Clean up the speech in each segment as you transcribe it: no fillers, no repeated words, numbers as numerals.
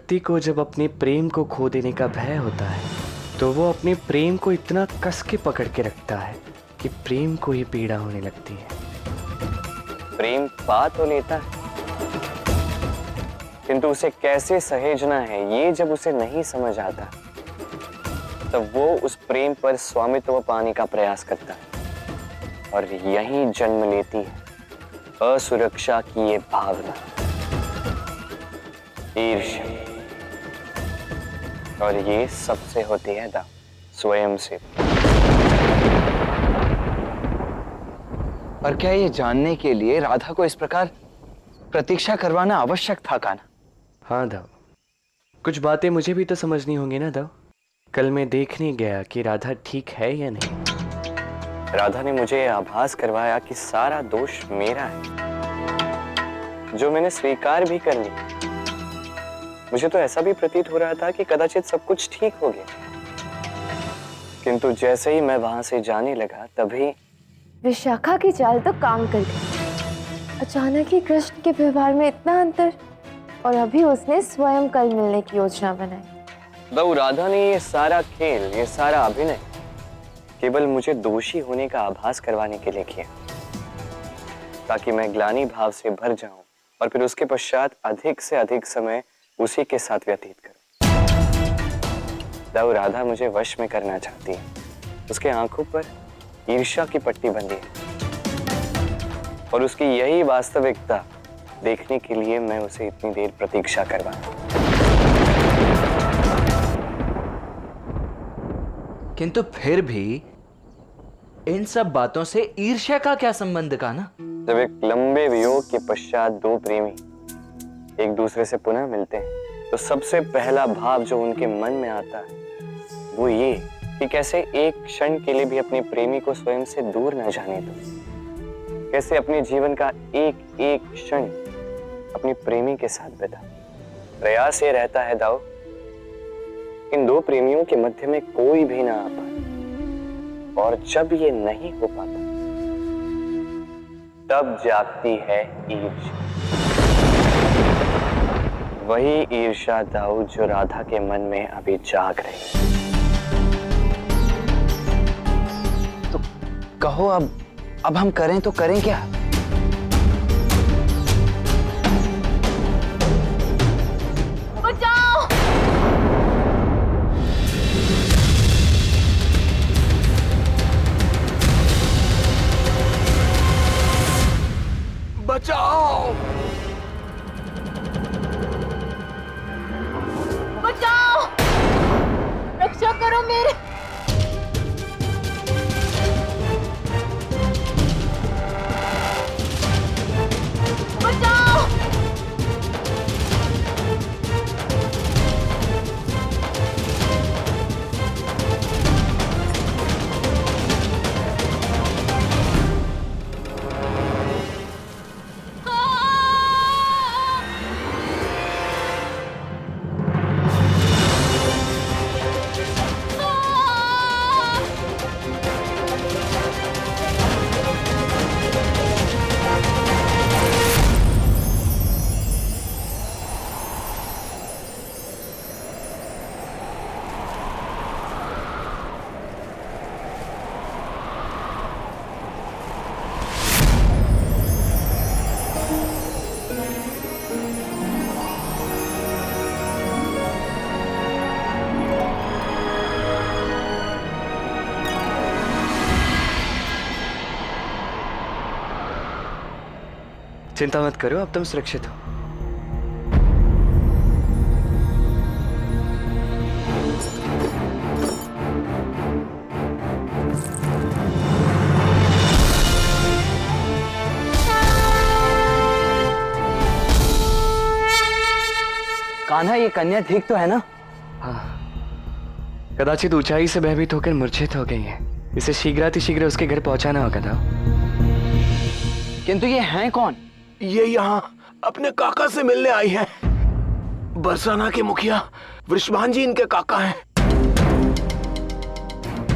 व्यक्ति को जब अपने प्रेम को खो देने का भय होता है तो वो अपने प्रेम को इतना कस के पकड़ के रखता है कि प्रेम को ही पीड़ा होने लगती है। प्रेम पा तो लेता है, किंतु उसे कैसे सहेजना है ये जब उसे नहीं समझ आता तब वो उस प्रेम पर स्वामित्व पाने का प्रयास करता है और यहीं जन्म लेती है असुरक्षा की ये भावना, ईर्ष्या। और ये सबसे होती है स्वयं से। और क्या ये जानने के लिए राधा को इस प्रकार प्रतीक्षा करवाना आवश्यक था कान्हा? हाँ दव, कुछ बातें मुझे भी तो समझनी होंगी ना दव। कल मैं देखने गया कि राधा ठीक है या नहीं। राधा ने मुझे आभास करवाया कि सारा दोष मेरा है, जो मैंने स्वीकार भी कर ली। मुझे तो ऐसा भी प्रतीत हो रहा था कि कदाचित सब कुछ ठीक हो गया, किंतु जैसे ही मैं वहां से जाने लगा तभी विशाखा की चाल तो काम कर गई। अचानक ही कृष्ण के व्यवहार में इतना अंतर, और अभी उसने स्वयं कल मिलने की योजना बनाई। दो राधा ने ये सारा खेल, ये सारा अभिनय केवल मुझे दोषी होने का आभास करवाने के लिए किया, ताकि मैं ग्लानि भाव से भर जाऊं और फिर उसके पश्चात अधिक से अधिक समय उसी के साथ व्यतीत करूं। दो राधा मुझे वश में करना चाहती है। उसके आंखों पर ईर्ष्या की पट्टी बंधी है और उसकी यही वास्तविकता देखने के लिए मैं उसे इतनी देर प्रतीक्षा करवाता। किंतु फिर भी इन सब बातों से ईर्ष्या का क्या संबंध कान्हा? जब एक लंबे वियोग के पश्चात दो प्रेमी एक दूसरे से पुनः मिलते हैं तो सबसे पहला भाव जो उनके मन में आता है वो ये कि कैसे एक क्षण के लिए भी अपने प्रेमी को स्वयं से दूर न जाने दो, कैसे अपने जीवन का एक एक क्षण अपनी प्रेमी के साथ बिता। प्रयास ये रहता है दाऊ, इन दो प्रेमियों के मध्य में कोई भी ना आ पाए, और जब ये नहीं हो पाता तब जागती है ईर्ष्या। वही ईर्ष्या दाऊ जो राधा के मन में अभी जाग रही। तो कहो अब हम करें तो करें क्या? बचाओ! बचाओ! बचाओ! रक्षा करो मेरे। बचाओ! चिंता मत करो, अब तुम सुरक्षित हो। कान्हा, ये कन्या ठीक तो है ना? हाँ, कदाचित ऊंचाई से भयभीत होकर मूर्छित हो गई है। इसे शीघ्रातिशीघ्र उसके घर पहुंचाना होगा था। किंतु ये हैं कौन? ये यहाँ अपने काका से मिलने आई हैं। बरसाना के मुखिया वृषभान जी इनके काका हैं।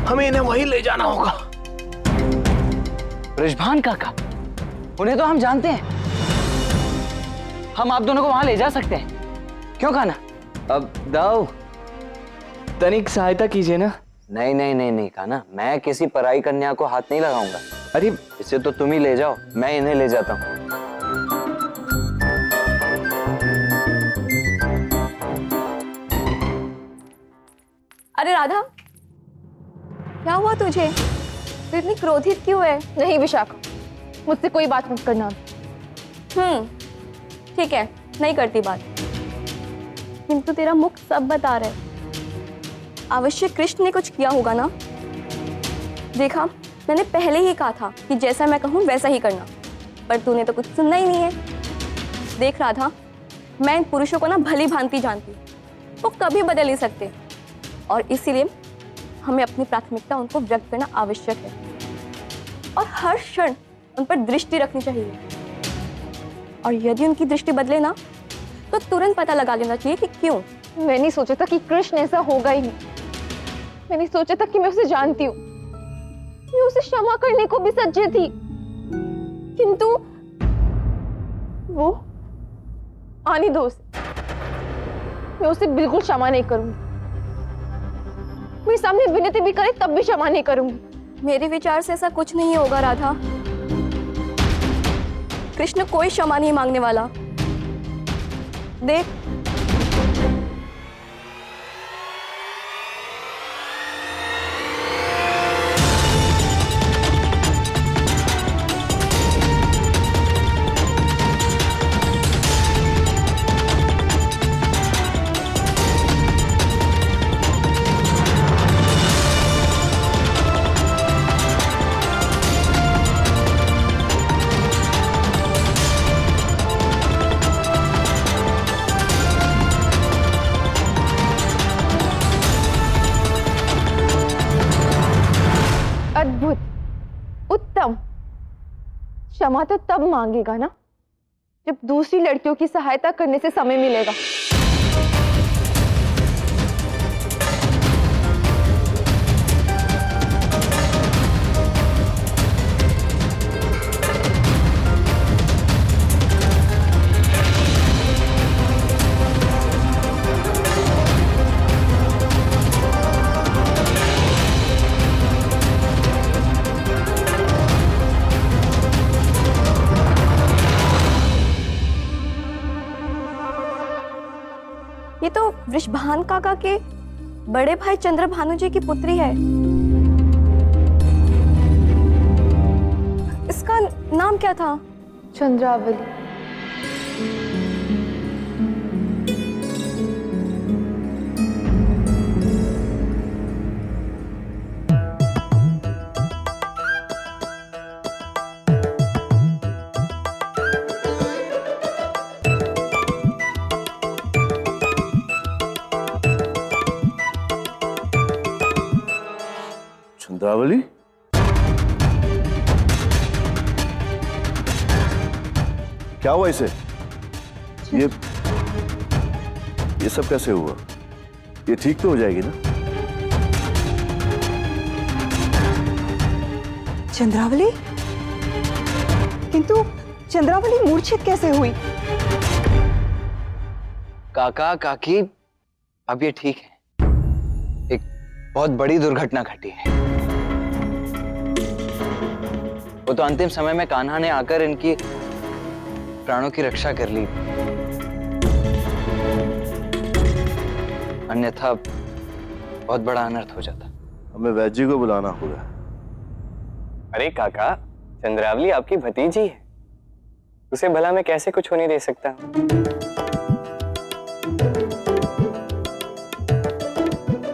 हमें इन्हें वहीं ले जाना होगा। वृषभान काका? उन्हें तो हम जानते हैं। हम आप दोनों को वहां ले जा सकते हैं। क्यों कान्हा? अब दाऊ तनिक सहायता कीजिए ना। नहीं नहीं नहीं नहीं कान्हा, मैं किसी पराई कन्या को हाथ नहीं लगाऊंगा। अरे इसे तो तुम ही ले जाओ, मैं इन्हें ले जाता हूँ। अरे राधा, क्या हुआ तुझे? तू इतनी क्रोधित क्यों है? नहीं विशाखा, मुझसे कोई बात मत करना। ठीक है, नहीं करती बात, किंतु तेरा मुख सब बता रहे। अवश्य कृष्ण ने कुछ किया होगा ना? देखा, मैंने पहले ही कहा था कि जैसा मैं कहूँ वैसा ही करना, पर तूने तो कुछ सुनना ही नहीं है। देख राधा, मैं इन पुरुषों को ना भली भांति जानती हूँ, वो कभी बदल नहीं सकते, और इसीलिए हमें अपनी प्राथमिकता उनको व्यक्त करना आवश्यक है और हर क्षण उन पर दृष्टि रखनी चाहिए। और यदि उनकी दृष्टि बदले ना, तो तुरंत पता लगा लेना चाहिए कि क्यों। मैंने सोचा था कि कृष्ण ऐसा होगा ही नहीं। मैंने सोचा था कि मैं उसे जानती हूँ, मैं उसे क्षमा करने को भी सज्ज थी, किंतु वो आनी दो से, मैं उसे बिल्कुल क्षमा नहीं करूंगी। मेरे सामने विनती भी करे तब भी क्षमा नहीं करूंगी। मेरे विचार से ऐसा कुछ नहीं होगा राधा। कृष्ण कोई क्षमा नहीं मांगने वाला। देख, अद्भुत, उत्तम। क्षमा तो तब मांगेगा ना जब दूसरी लड़कियों की सहायता करने से समय मिलेगा। ये तो वृषभान काका के बड़े भाई चंद्रभानु जी की पुत्री है। इसका नाम क्या था? चंद्रावली। चंद्रावली, क्या हुआ इसे? ये सब कैसे हुआ? ये ठीक तो हो जाएगी ना? चंद्रावली? किंतु चंद्रावली मूर्छित कैसे हुई? काका काकी, अब ये ठीक है। एक बहुत बड़ी दुर्घटना घटी है। वो तो अंतिम समय में कान्हा ने आकर इनकी प्राणों की रक्षा कर ली, अन्यथा बहुत बड़ा अनर्थ हो जाता। हमें वैद्य जी को बुलाना होगा। अरे काका, चंद्रावली आपकी भतीजी है, उसे भला मैं कैसे कुछ होने दे सकता हूं?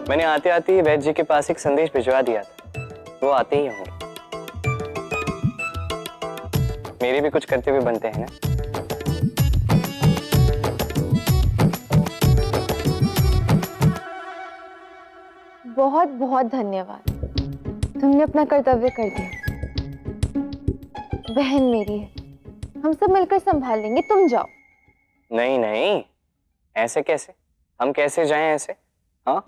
मैंने आते आते ही वैद्य जी के पास एक संदेश भिजवा दिया था, वो आते ही होंगे। मेरे भी कुछ कर्तव्य बनते हैं ना। बहुत बहुत धन्यवाद, तुमने अपना कर्तव्य कर दिया। बहन मेरी है, हम सब मिलकर संभाल लेंगे, तुम जाओ। नहीं नहीं, ऐसे कैसे? हम कैसे जाएं ऐसे? हाँ,